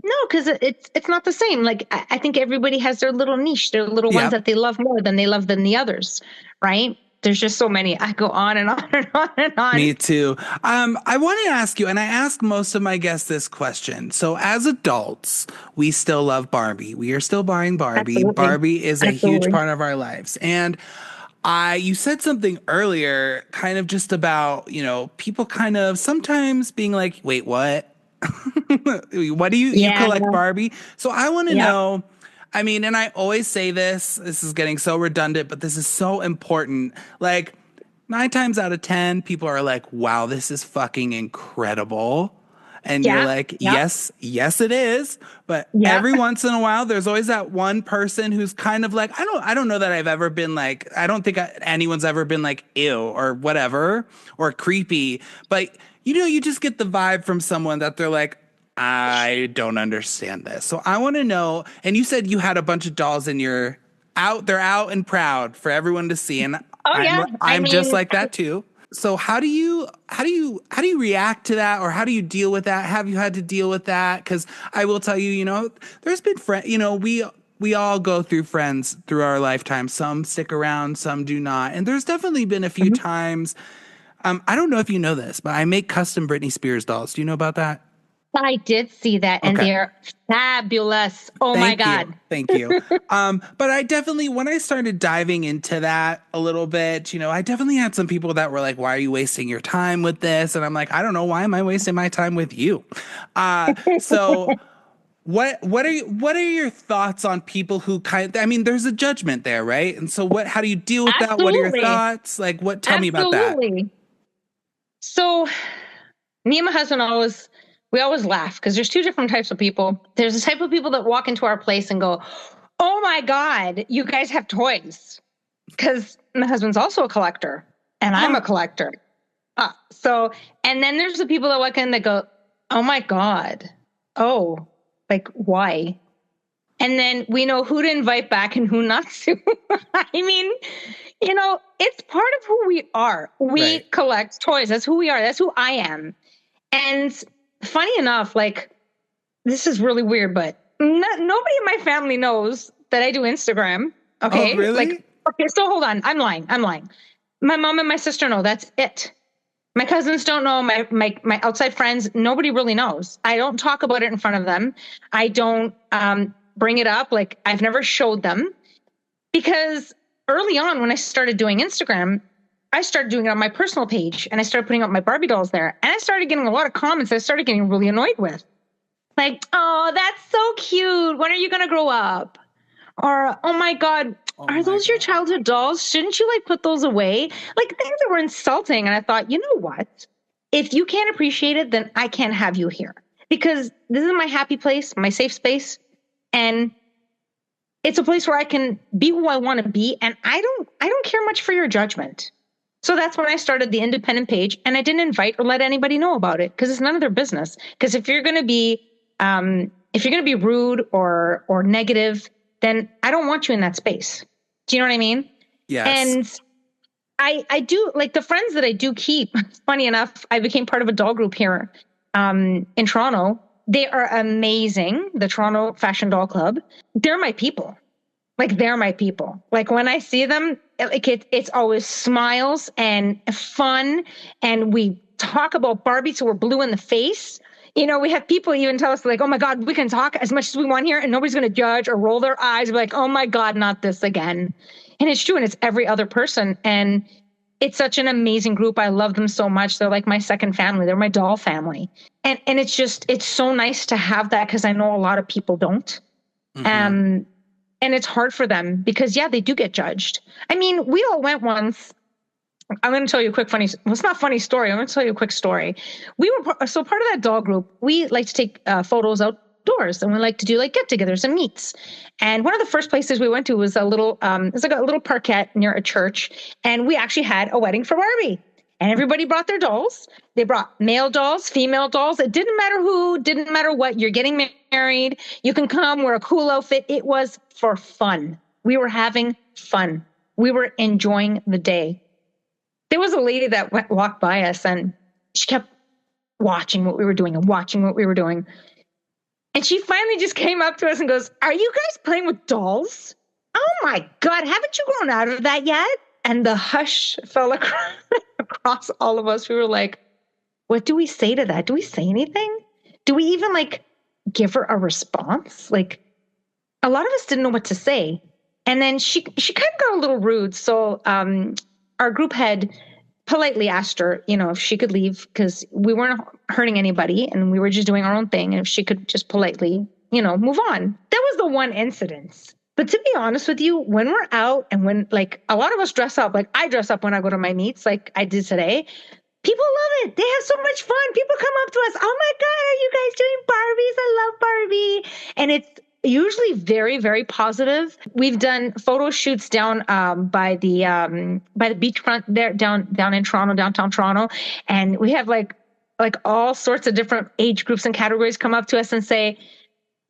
no, because it's not the same. Like, I think everybody has their little niche, their little ones Yep. that they love more than they love than the others, right? There's just so many. I go on and on and on and on. Me too. I want to ask you, and I ask most of my guests this question. So, as adults, we still love Barbie. We are still buying Barbie. Absolutely. Barbie is a huge Absolutely. part of our lives. And you said something earlier, kind of just about, people kind of sometimes being like, wait, what? What do you Yeah. collect Barbie? So I want to Yeah. know, I mean, and I always say this is getting so redundant, but this is so important. Like 9 times out of 10, people are like, wow, this is fucking incredible. And you're Yeah. like, Yeah. yes, yes, it is. But Yeah. every once in a while, there's always that one person who's kind of like, I don't know that I've ever been like, I don't think anyone's ever been like, ew, or whatever, or creepy. But you just get the vibe from someone that they're like, I don't understand this. So I want to know. And you said you had a bunch of dolls in your they're out and proud for everyone to see. And Oh, I'm yeah. I I'm just mean, like that too. So how do you react to that, or how do you deal with that? Have you had to deal with that? Because I will tell you, there's been we all go through friends through our lifetime. Some stick around, some do not, and there's definitely been a few mhm. times. I don't know if you know this, but I make custom Britney Spears dolls. Do you know about that? I did see that, and Okay. they're fabulous. Oh my Thank you. God. Thank you. But I definitely, when I started diving into that a little bit, I definitely had some people that were like, why are you wasting your time with this? And I'm like, I don't know. Why am I wasting my time with you? So what are your thoughts on people who I mean, there's a judgment there, right? And so how do you deal with that? What are your Absolutely. thoughts? Like, tell me about that. Absolutely. So me and my husband we always laugh because there's two different types of people. There's the type of people that walk into our place and go, "Oh my God, you guys have toys." Because my husband's also a collector and I'm a Oh, collector. And then there's the people that walk in that go, "Oh my God. Oh, like why?" And then we know who to invite back and who not to. I mean, it's part of who we are. We right. collect toys. That's who we are. That's who I am. And funny enough, like, this is really weird, but nobody in my family knows that I do Instagram. Oh, Okay. Like, really? okay, so hold on. I'm lying. My mom and my sister know. That's it. My cousins don't know. My outside friends, nobody really knows. I don't talk about it in front of them. I don't bring it up. Like, I've never showed them because early on when I started doing Instagram, I started doing it on my personal page and I started putting up my Barbie dolls there. And I started getting a lot of comments I started getting really annoyed with. Like, "Oh, that's so cute. When are you going to grow up?" Or, "Oh my God, Oh are my those your God. childhood dolls? Shouldn't you like put those away?" Like, things that were insulting. And I thought, you know what? If you can't appreciate it, then I can't have you here because this is my happy place, my safe space. And it's a place where I can be who I want to be. And I don't care much for your judgment. So that's when I started the independent page, and I didn't invite or let anybody know about it because it's none of their business. Because if you're going to be rude or negative, then I don't want you in that space. Do you know what I mean? Yes. And I do like the friends that I do keep. Funny enough, I became part of a doll group here in Toronto. They are amazing. The Toronto Fashion Doll Club. They're my people. Like they're my people. Like when I see them, like it's always smiles and fun. And we talk about Barbie till we're blue in the face. You know, we have people even tell us like, oh my God, we can talk as much as we want here and nobody's going to judge or roll their eyes. We're like, oh my God, not this again. And it's true. And it's every other person. And it's such an amazing group. I love them so much. They're like my second family. They're my doll family. And it's so nice to have that because I know a lot of people don't. Um, and it's hard for them because, yeah, they do get judged. I mean, we all went once. I'm going to tell you a quick well, it's not a funny story. I'm going to tell you a quick story. So part of that doll group, we like to take photos outdoors and we like to do like get-togethers and meets. And one of the first places we went to was it's like a little parkette near a church. And we actually had a wedding for Barbie. And everybody brought their dolls. They brought male dolls, female dolls. It didn't matter who, didn't matter what. You're getting married. You can come, wear a cool outfit. It was for fun. We were having fun. We were enjoying the day. There was a lady that walked by us and she kept watching what we were doing and watching what we were doing. And she finally just came up to us and goes, "Are you guys playing with dolls? Oh my God, haven't you grown out of that yet?" And the hush fell across all of us. We were like, what do we say to that? Do we say anything? Do we even like give her a response? Like a lot of us didn't know what to say. And then she kind of got a little rude. So our group head politely asked her, you know, if she could leave because we weren't hurting anybody and we were just doing our own thing. And if she could just politely, you know, move on. That was the one incident. But to be honest with you, when we're out and when like a lot of us dress up, like I dress up when I go to my meets, like I did today, people love it. They have so much fun. People come up to us. Oh my God, are you guys doing Barbies? I love Barbie. And it's usually very, very positive. We've done photo shoots down by the beachfront there, down in Toronto, downtown Toronto, and we have like all sorts of different age groups and categories come up to us and say,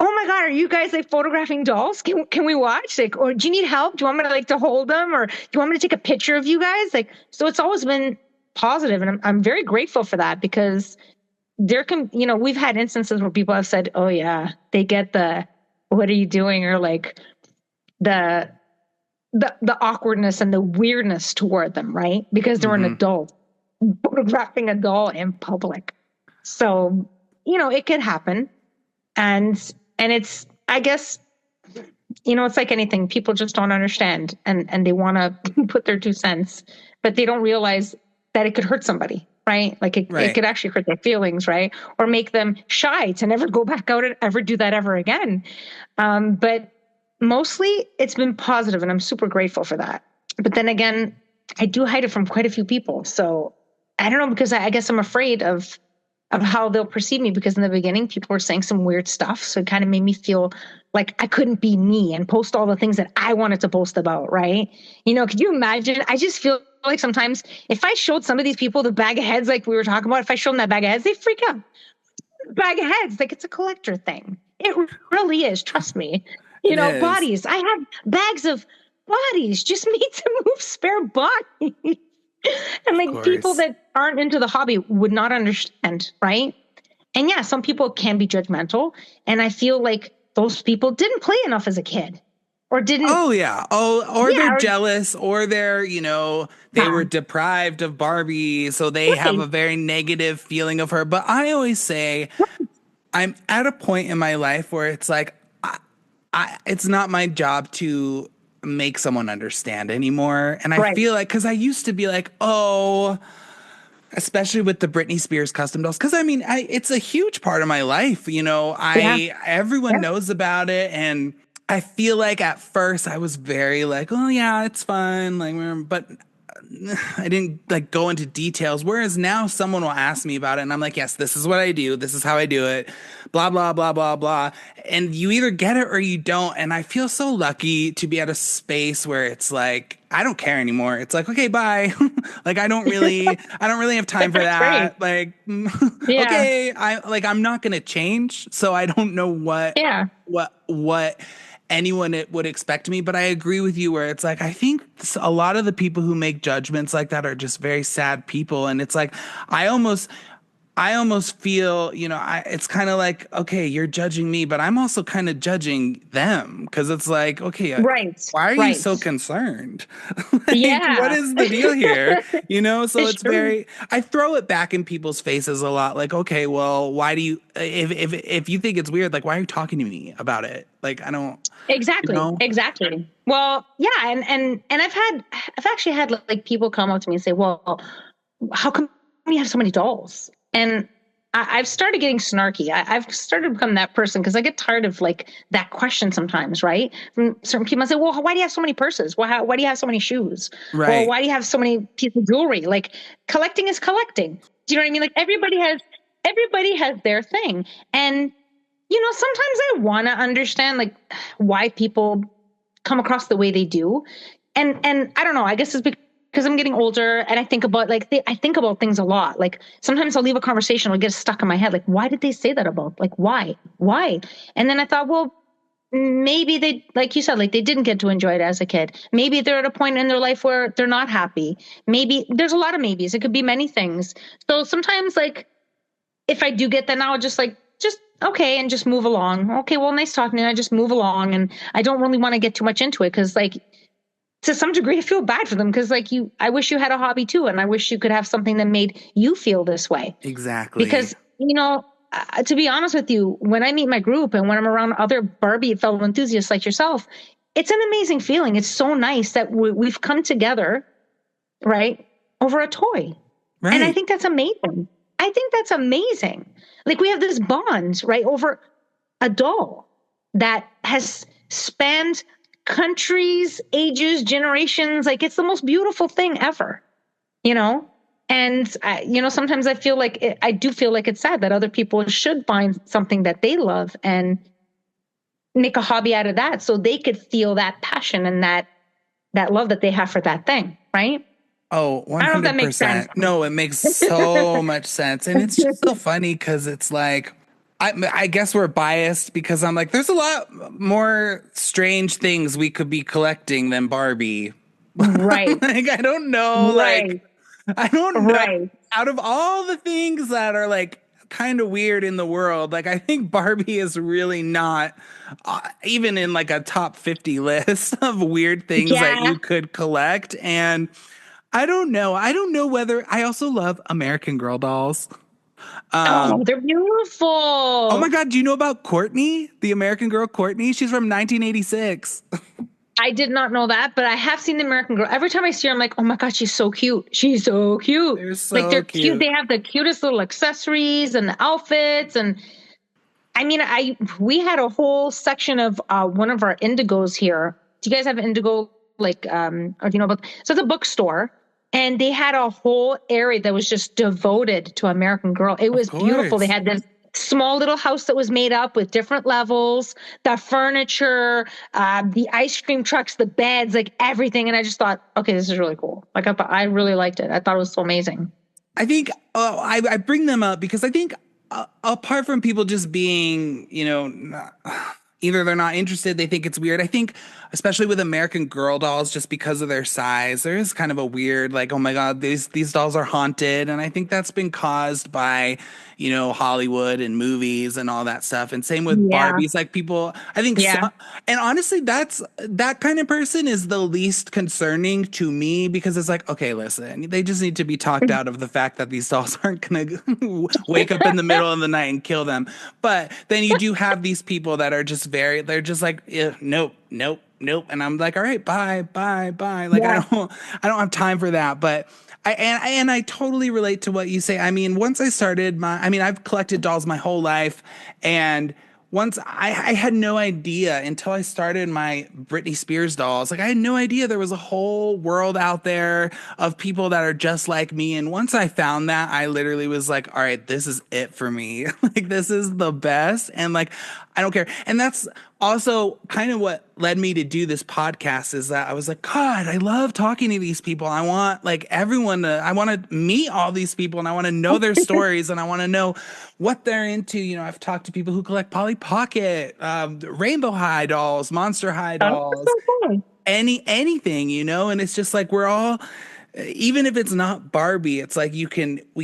"Oh my God, are you guys like photographing dolls? Can we watch? Like, or do you need help? Do you want me to like to hold them, or do you want me to take a picture of you guys?" Like, so it's always been positive, and I'm very grateful for that because we've had instances where people have said, "Oh yeah," they get the "what are you doing?" or like the awkwardness and the weirdness toward them, right? Because they're an adult photographing a doll in public. So, it could happen. And it's, I guess, it's like anything. People just don't understand and they want to put their 2 cents, but they don't realize that it could hurt somebody, right? Like it could actually hurt their feelings, right? Or make them shy to never go back out and ever do that ever again. But mostly it's been positive and I'm super grateful for that. But then again, I do hide it from quite a few people. So I don't know, because I guess I'm afraid of how they'll perceive me, because in the beginning people were saying some weird stuff. So it kind of made me feel like I couldn't be me and post all the things that I wanted to post about, right? Could you imagine? I just feel like sometimes if I showed some of these people the bag of heads, like we were talking about, if I showed them that bag of heads, they freak out. Bag of heads, like it's a collector thing. It really is. Trust me. Bodies. I have bags of bodies just made to move spare bodies. And like people that aren't into the hobby would not understand, right? And yeah, some people can be judgmental. And I feel like those people didn't play enough as a kid. Or didn't. Oh, yeah. They're jealous, or they're, they were deprived of Barbie, so they have a very negative feeling of her. But I always say I'm at a point in my life where it's like, it's not my job to make someone understand anymore. And I feel like, because I used to be like, oh, especially with the Britney Spears custom dolls, because I mean, it's a huge part of my life. Everyone knows about it, and I feel like at first I was very like, oh yeah, it's fun, like, but I didn't like go into details. Whereas now someone will ask me about it and I'm like, yes, this is what I do. This is how I do it. Blah, blah, blah, blah, blah. And you either get it or you don't. And I feel so lucky to be at a space where it's like, I don't care anymore. It's like, okay, bye. Like I don't really have time for That's great. that. Like, Yeah. okay, I'm not going to change. So I don't know Yeah. what anyone it would expect me, but I agree with you where it's like I think a lot of the people who make judgments like that are just very sad people, and it's like I almost I almost feel, it's kind of like, okay, you're judging me, but I'm also kind of judging them because it's like, okay, Right. why are you Right. so concerned? Like, what Yeah. is the deal here? So It's it's true. I throw it back in people's faces a lot. Like, okay, well, why do you, if you think it's weird, like, why are you talking to me about it? Like, I don't, you Exactly. know? Exactly. Well, yeah, and I've actually had like people come up to me and say, "Well, how come you have so many dolls?" And I've started getting snarky. I've started to become that person because I get tired of like that question sometimes, right? From certain people, I say, "Well, why do you have so many purses? Why do you have so many shoes? Well, Right. why do you have so many pieces of jewelry? Like collecting is collecting. Do you know what I mean? Like everybody has their thing, and sometimes I want to understand like why people come across the way they do. And I don't know, I guess it's because I'm getting older and I think about I think about things a lot. Like sometimes I'll leave a conversation, it'll get stuck in my head. Like, why did they say that about? Like, why? Why? And then I thought, well, maybe they, like you said, like they didn't get to enjoy it as a kid. Maybe they're at a point in their life where they're not happy. Maybe there's a lot of maybes. It could be many things. So sometimes like if I do get that now, just okay, and just move along. Okay, well, nice talking to you. I just move along, and I don't really want to get too much into it because, like, to some degree, I feel bad for them because, like, I wish you had a hobby too, and I wish you could have something that made you feel this way. Exactly. Because to be honest with you, when I meet my group and when I'm around other Barbie fellow enthusiasts like yourself, it's an amazing feeling. It's so nice that we've come together, right, over a toy. And I Right. think that's amazing. I think that's amazing. Like we have this bond, right, over a doll that has spanned countries, ages, generations. Like it's the most beautiful thing ever, you know? And, sometimes I feel like I do feel like it's sad that other people should find something that they love and make a hobby out of that so they could feel that passion and that love that they have for that thing, right? Oh, I don't know if that makes sense. 100%. No, it makes so much sense. And it's just so funny because it's like, I guess we're biased because I'm like, there's a lot more strange things we could be collecting than Barbie. Right. Like, I don't know. Right. Like, I don't know. Right. Out of all the things that are like kind of weird in the world, like, I think Barbie is really not even in like a top 50 list of weird things that Yeah. you could collect. And I don't know. I don't know whether I also love American Girl dolls. Oh, they're Oh my beautiful. God, do you know about Courtney, the American Girl Courtney? She's from 1986. I did not know that, but I have seen the American Girl. Every time I see her, I'm like, oh my God, she's so cute. She's so cute. They're Like so they're cute. cute. They have the cutest little accessories and the outfits. And I mean, we had a whole section of one of our indigos here. Do you guys have indigo? Like, or do you know about? So it's a bookstore, and they had a whole area that was just devoted to American Girl. It Of was beautiful. They course. had this small little house that was made up with different levels, the furniture, the ice cream trucks, the beds, like everything. And I just thought, okay, this is really cool. Like I really liked it. I thought it was so amazing. I think I bring them up because I think apart from people just being, either they're not interested, they think it's weird. I think, especially with American Girl dolls, just because of their size, there is kind of a weird, like, oh my God, these dolls are haunted, and I think that's been caused by, Hollywood and movies and all that stuff. And same with Yeah. Barbies, like people, I think, so, Yeah. and honestly, that kind of person is the least concerning to me because it's like, okay, listen, they just need to be talked out of the fact that these dolls aren't gonna wake up in the middle of the night and kill them. But then you do have these people that are just they're just like, nope, nope, nope. And I'm like, all right, bye, bye, bye. Like, Yeah. I don't have time for that. But I totally relate to what you say. I mean, once I started I've collected dolls my whole life. And once I had no idea until I started my Britney Spears dolls. Like I had no idea there was a whole world out there of people that are just like me. And once I found that, I literally was like, all right, this is it for me. Like this is the best. And like I don't care. And that's also kind of what led me to do this podcast is that I was like, God, I love talking to these people. I want like everyone to, I want to meet all these people and I want to know their stories and I want to know what they're into. You know, I've talked to people who collect Polly Pocket, Rainbow High dolls, Monster High Oh, that's dolls, so cool. anything, you know, and it's just like we're all even if it's not Barbie, it's like we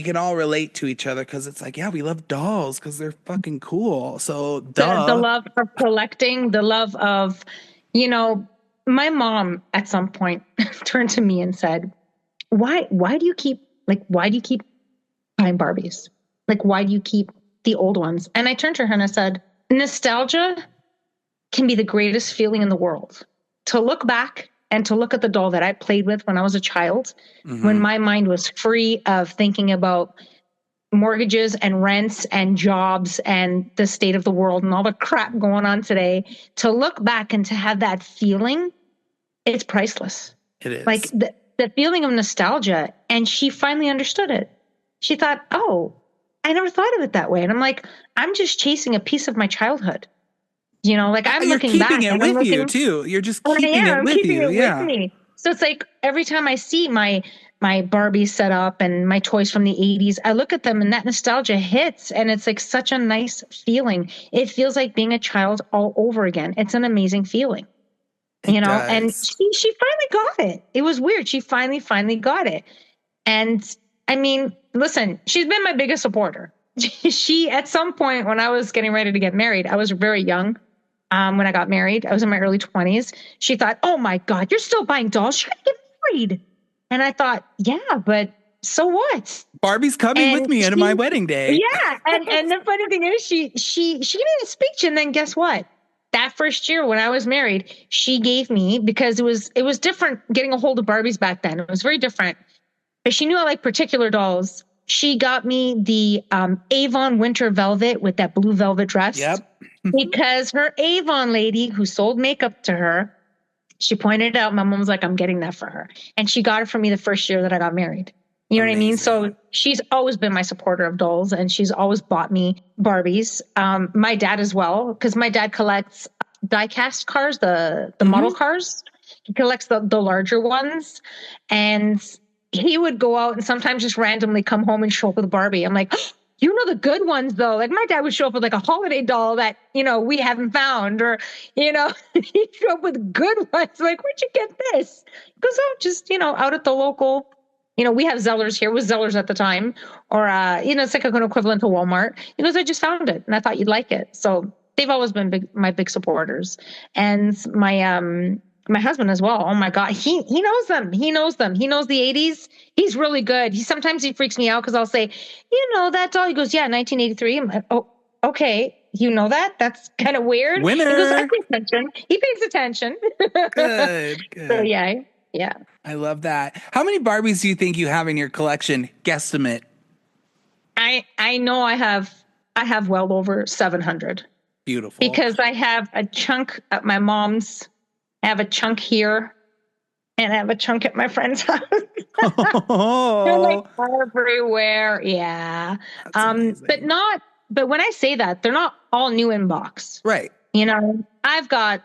can all relate to each other because it's like, yeah, we love dolls because they're fucking cool. So The duh. love of collecting, the love of, you know, my mom at some point turned to me and said, why do you keep buying Barbies? Like, why do you keep the old ones? And I turned to her and I said, nostalgia can be the greatest feeling in the world. To look back and to look at the doll that I played with when I was a child, when Hmm. my mind was free of thinking about mortgages and rents and jobs and the state of the world and all the crap going on today, to look back and to have that feeling, it's priceless. It Like is. the feeling of nostalgia. And she finally understood it. She thought, oh, I never thought of it that way. And I'm like, I'm just chasing a piece of my childhood. You know, like I'm You're looking keeping back it and I'm with you looking, too. You're just and I keeping am. it I'm with keeping you. it with Yeah. me. So it's like every time I see my Barbie set up and my toys from the 80s, I look at them and that nostalgia hits and it's like such a nice feeling. It feels like being a child all over again. It's an amazing feeling, you It know, and does. she finally got it. It was weird. She finally got it. And I mean, listen, she's been my biggest supporter. She, at some point when I was getting ready to get married, I was very young. When I got married, I was in my early 20s. She thought, oh my God, you're still buying dolls. You're going to get married. And I thought, yeah, but so what? Barbie's coming with And me into my she, wedding day. yeah. And the funny thing is she gave me a speech. And then guess what? That first year when I was married, she gave me, because it was different getting a hold of Barbies back then. It was very different. But she knew I like particular dolls. She got me the Avon Winter Velvet with that blue velvet dress Yep. because her Avon lady who sold makeup to her, she pointed it out. My mom was like, I'm getting that for her. And she got it for me the first year that I got married. You know what I mean? Amazing. So she's always been my supporter of dolls and she's always bought me Barbies. My dad as well, because my dad collects die-cast cars, the model Hmm. cars. He collects the larger ones. And he would go out and sometimes just randomly come home and show up with a Barbie. I'm like, you know the good ones though. Like my dad would show up with like a holiday doll that, you know, we haven't found, or, you know, he'd show up with good ones. Like, where'd you get this? He goes, oh, just, you know, out at the local, you know, we have Zellers here, with Zellers at the time, or you know, it's like an equivalent to Walmart. He goes, I just found it and I thought you'd like it. So they've always been my big supporters. And my husband as well. Oh my God. He knows them. He knows them. He knows the 80s. He's really good. He freaks me out because I'll say, you know, that doll. He goes, yeah, 1983. I'm like, oh, okay. You know that? That's kind of weird. He goes, I Winner. pay attention. He pays attention. Good. So Good. yeah, yeah. I love that. How many Barbies do you think you have in your collection? Guesstimate. I know I have well over 700 Beautiful. because I have a chunk at my mom's. I have a chunk here, and I have a chunk at my friend's house. They're like Oh, everywhere. Yeah. that's But amazing. not, but when I say that, they're not all new in box. Right. You know, I've got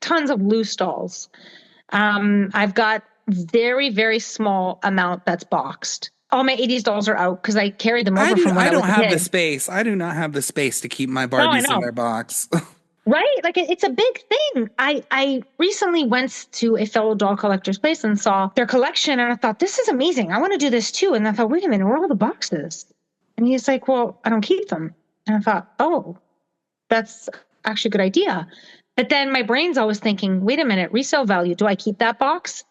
tons of loose dolls. I've got very small amount that's boxed. All my 80s dolls are out because I carried them over from when I I was don't a have the kid. space. I do not have the space to keep my No, I Barbies in know. their box. Right? Like it's a big thing. I recently went to a fellow doll collector's place and saw their collection, and I thought, this is amazing. I want to do this too. And I thought, wait a minute, where are all the boxes? And he's like, well, I don't keep them. And I thought, oh, that's actually a good idea. But then my brain's always thinking, wait a minute, resale value. Do I keep that box?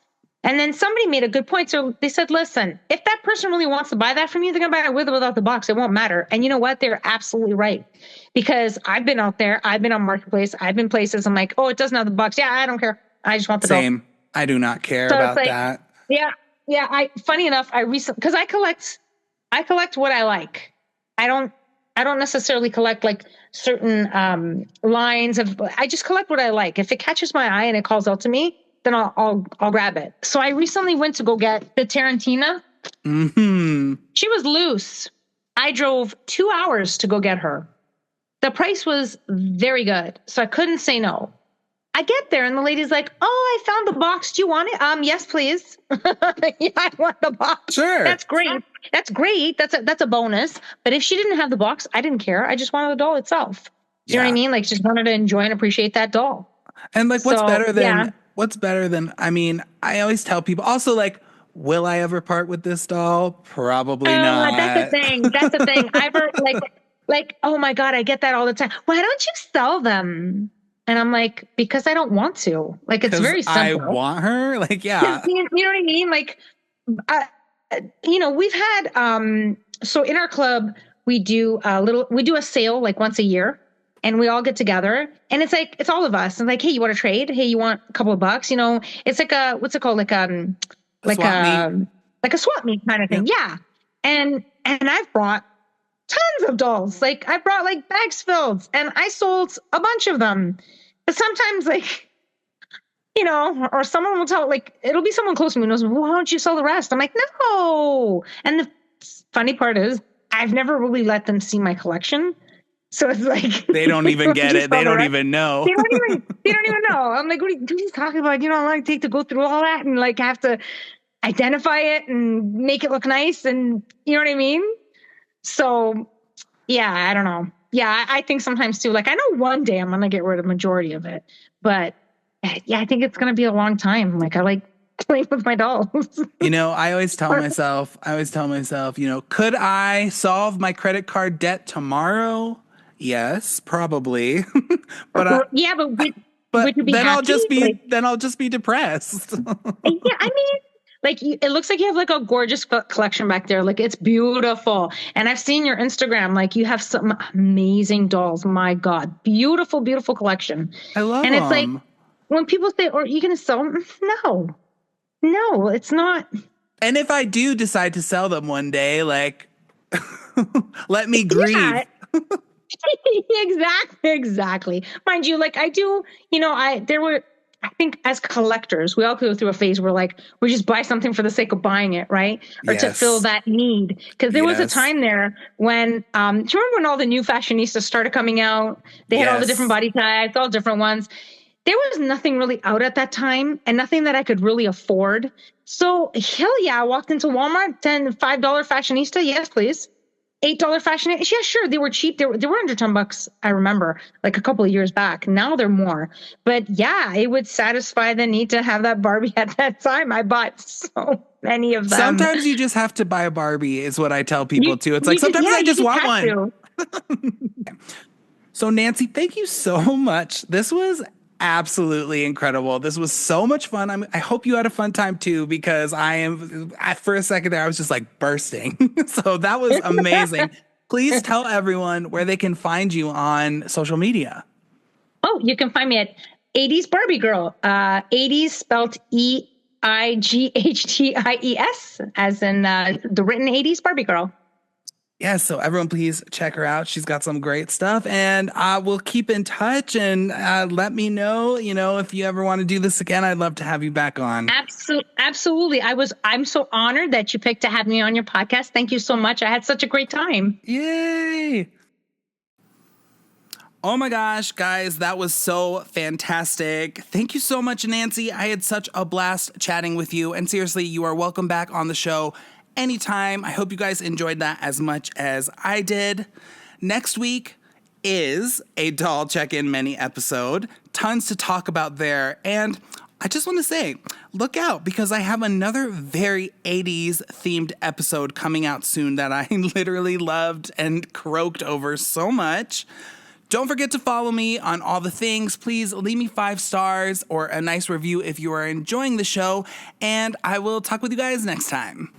And then somebody made a good point. So they said, listen, if that person really wants to buy that from you, they're going to buy it with or without the box. It won't matter. And you know what? They're absolutely right. Because I've been out there, I've been on Marketplace, I've been places. I'm like, oh, it doesn't have the box. Yeah, I don't care. I just want the doll. Same. I do not care So it's about like, that. yeah, yeah. Funny enough, I recently, because I collect what I like. I don't I don't necessarily collect like certain lines of. I just collect what I like. If it catches my eye and it calls out to me, then I'll grab it. So I recently went to go get the Tarantina. Mm-hmm. She was loose. I drove 2 hours to go get her. The price was very good, so I couldn't say no. I get there and the lady's like, "Oh, I found the box. Do you want it?" Yes, please. Yeah, I want the box. Sure. That's great. That's great. That's a bonus. But if she didn't have the box, I didn't care. I just wanted the doll itself. Do you know what I mean? Like, just wanted to enjoy and appreciate that doll. And like, what's So, better than yeah. what's better than? I mean, I always tell people. Also, like, will I ever part with this doll? Probably That's the not. thing. That's the thing. I've heard like, oh my God, I get that all the time. Why don't you sell them? And I'm like, because I don't want to. Like, it's very I simple. want her. Like, yeah. You know what I mean? Like, we've had so in our club we do a sale like once a year, and we all get together, and it's like it's all of us, and like, hey, you want to trade? Hey, you want a couple of bucks? You know, it's like a what's it called? Like swap meet. like a swap meet kind of thing. Yeah. And I've brought tons of dolls. Like I brought like bags filled, and I sold a bunch of them. But sometimes like, or someone will tell, like, it'll be someone close to me who knows, well, why don't you sell the rest? I'm like, no. And the funny part is, I've never really let them see my collection. So it's like They don't even get it. They don't even know. They don't even know. I'm like, what are you talking about? You know, I like take to go through all that and like have to identify it and make it look nice, and you know what I mean? So yeah, I don't know. Yeah, I think sometimes too, like I know one day I'm gonna get rid of the majority of it, but yeah, I think it's gonna be a long time. Like I like playing with my dolls. I always tell myself, could I solve my credit card debt tomorrow? Yes, probably. But yeah, but but would you be then happy? I'll just be depressed. Yeah, I mean, like it looks like you have like a gorgeous collection back there. Like it's beautiful. And I've seen your Instagram. Like you have some amazing dolls. My God, beautiful, beautiful collection. I love and it's like them. when people say, "Are you going to sell them?" No, it's not. And if I do decide to sell them one day, like, let me grieve. Yeah. Exactly. Mind you, like I do, I think as collectors, we all go through a phase where like we just buy something for the sake of buying it, right? Or to fill that need. Because there was a time there when, do you remember when all the new fashionistas started coming out? They had all the different body types, all different ones. There was nothing really out at that time and nothing that I could really afford. So hell yeah, I walked into Walmart, $5 fashionista. Yes, please. $8 fashion. Yeah, sure. They were cheap. They were under $10. I remember like a couple of years back. Now they're more, but yeah, it would satisfy the need to have that Barbie at that time. I bought so many of them. Sometimes you just have to buy a Barbie is what I tell people too. It's like, sometimes I just want one. So Nancy, thank you so much. This was absolutely incredible. This was so much fun. I hope you had a fun time too, because for a second there, I was just like bursting. So that was amazing. Please tell everyone where they can find you on social media. Oh, you can find me at 80's Barbie Girl. 80's spelled EIGHTIES, as in the written 80's Barbie Girl. Yeah, so everyone please check her out. She's got some great stuff, and we'll keep in touch, and let me know, if you ever want to do this again. I'd love to have you back on. Absolutely. I'm so honored that you picked to have me on your podcast. Thank you so much. I had such a great time. Yay. Oh my gosh, guys, that was so fantastic. Thank you so much, Nancy. I had such a blast chatting with you, and seriously, you are welcome back on the show anytime. I hope you guys enjoyed that as much as I did. Next week is a doll check-in mini episode. Tons to talk about there. And I just want to say, look out, because I have another very 80s themed episode coming out soon that I literally loved and croaked over so much. Don't forget to follow me on all the things. Please leave me 5 stars or a nice review if you are enjoying the show, and I will talk with you guys next time.